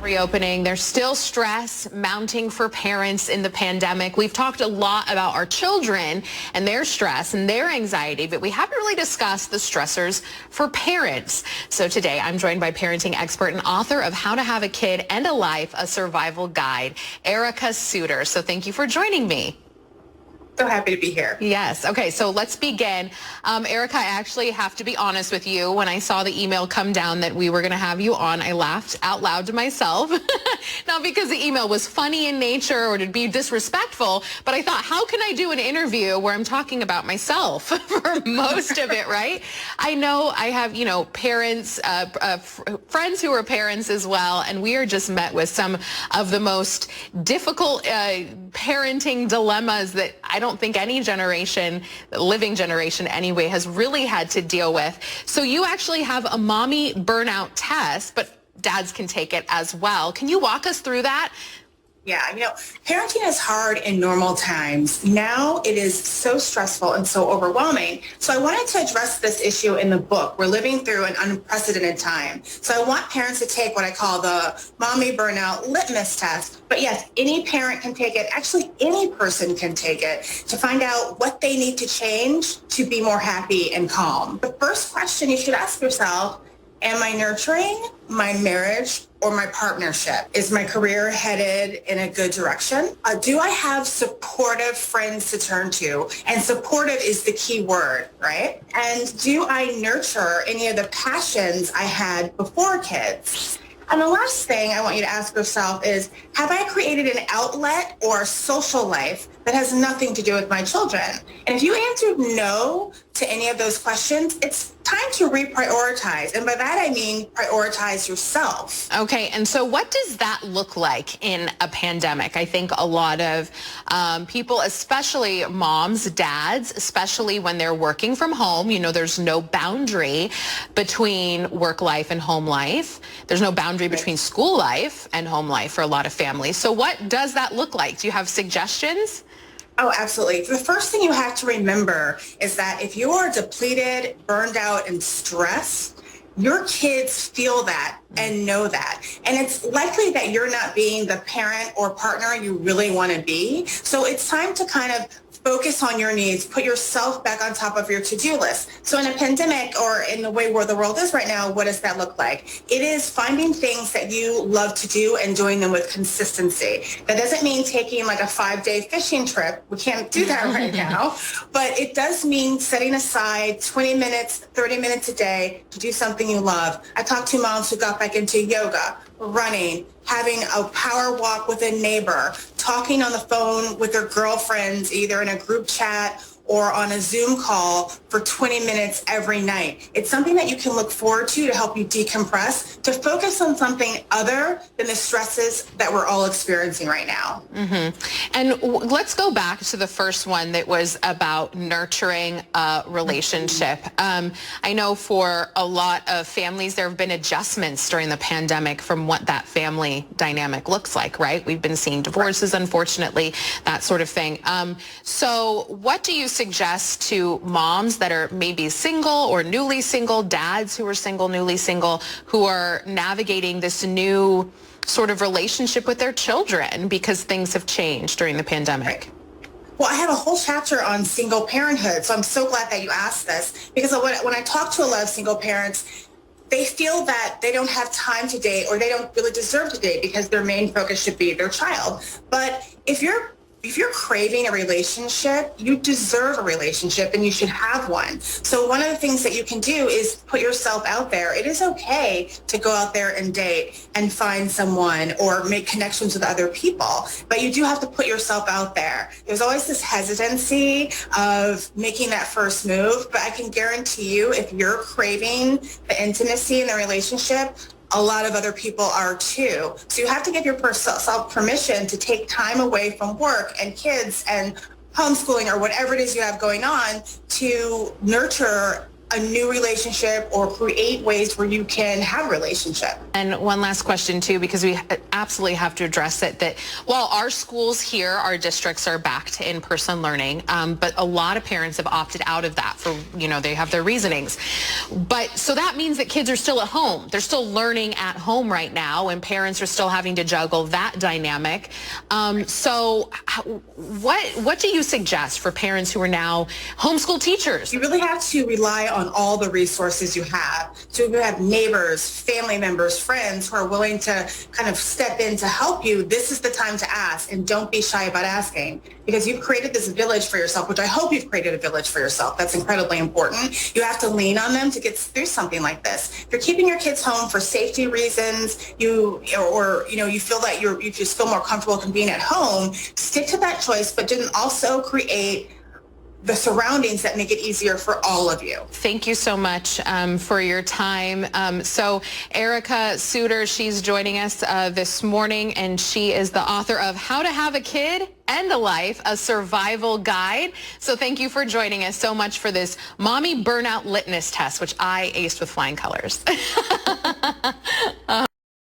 reopening. There's still stress mounting for parents in the pandemic. We've talked a lot about our children and their stress and their anxiety, but we haven't really discussed the stressors for parents. So today I'm joined by parenting expert and author of How to Have a Kid and a Life, a Survival Guide, Ericka Souter. So thank you for joining me. So happy to be here. Yes. Okay, so let's begin. Ericka, I actually have to be honest with you. When I saw the email come down that we were going to have you on, I laughed out loud to myself. Not because the email was funny in nature or to be disrespectful, but I thought, how can I do an interview where I'm talking about myself for most of it, right? I know I have, parents, friends who are parents as well, and we are just met with some of the most difficult parenting dilemmas that I don't think any generation, living generation anyway, has really had to deal with. So you actually have a mommy burnout test, but dads can take it as well. Can you walk us through that? Yeah, parenting is hard in normal times. Now it is so stressful and so overwhelming. So I wanted to address this issue in the book. We're living through an unprecedented time. So I want parents to take what I call the mommy burnout litmus test. But yes, any parent can take it. Actually, any person can take it to find out what they need to change to be more happy and calm. The first question you should ask yourself, am I nurturing my marriage or my partnership? Is my career headed in a good direction? Do I have supportive friends to turn to? And supportive is the key word, right? And do I nurture any of the passions I had before kids? And the last thing I want you to ask yourself is, have I created an outlet or a social life that has nothing to do with my children? And if you answered no to any of those questions, it's time to reprioritize. And by that, I mean prioritize yourself. Okay. And so what does that look like in a pandemic? I think a lot of people, especially moms, dads, especially when they're working from home, there's no boundary between work life and home life. There's no boundary between school life and home life for a lot of families. So what does that look like? Do you have suggestions? Oh, absolutely. The first thing you have to remember is that if you are depleted, burned out, and stressed, your kids feel that and know that. And it's likely that you're not being the parent or partner you really want to be. So it's time to kind of focus on your needs, put yourself back on top of your to-do list. So in a pandemic or in the way where the world is right now, what does that look like? It is finding things that you love to do and doing them with consistency. That doesn't mean taking like a 5-day fishing trip. We can't do that right now. But it does mean setting aside 20 minutes, 30 minutes a day to do something you love. I talked to moms who got back into yoga, running, having a power walk with a neighbor, talking on the phone with their girlfriends, either in a group chat or on a Zoom call for 20 minutes every night. It's something that you can look forward to help you decompress, to focus on something other than the stresses that we're all experiencing right now. Mm-hmm. And let's go back to the first one that was about nurturing a relationship. I know for a lot of families, there have been adjustments during the pandemic from what that family dynamic looks like, right? We've been seeing divorces, unfortunately, that sort of thing. So what do you suggest to moms that are maybe single or newly single, dads who are single, newly single, who are navigating this new sort of relationship with their children because things have changed during the pandemic? Right. Well, I have a whole chapter on single parenthood, so I'm so glad that you asked this, because when I talk to a lot of single parents, they feel that they don't have time to date or they don't really deserve to date because their main focus should be their child. But if you're craving a relationship, you deserve a relationship and you should have one. So one of the things that you can do is put yourself out there. It is okay to go out there and date and find someone or make connections with other people, but you do have to put yourself out there. There's always this hesitancy of making that first move, but I can guarantee you, if you're craving the intimacy in the relationship, a lot of other people are too. So you have to give yourself permission to take time away from work and kids and homeschooling or whatever it is you have going on to nurture a new relationship or create ways where you can have a relationship. And one last question too, because we absolutely have to address it, that while our schools here, our districts are back to in-person learning, but a lot of parents have opted out of that for, they have their reasonings. But so that means that kids are still at home. They're still learning at home right now, and parents are still having to juggle that dynamic. So what do you suggest for parents who are now homeschool teachers? You really have to rely on all the resources you have. So if you have neighbors, family members, friends who are willing to kind of step in to help you, this is the time to ask, and don't be shy about asking, because you've created this village for yourself, which I hope you've created a village for yourself. That's incredibly important. You have to lean on them to get through something like this. If you're keeping your kids home for safety reasons, you feel that you just feel more comfortable than being at home, stick to that choice, but then also create the surroundings that make it easier for all of you. Thank you so much for your time. So Ericka Souter, she's joining us this morning, and she is the author of How to Have a Kid and a Life, a Survival Guide. So thank you for joining us so much for this mommy burnout litmus test, which I aced with flying colors.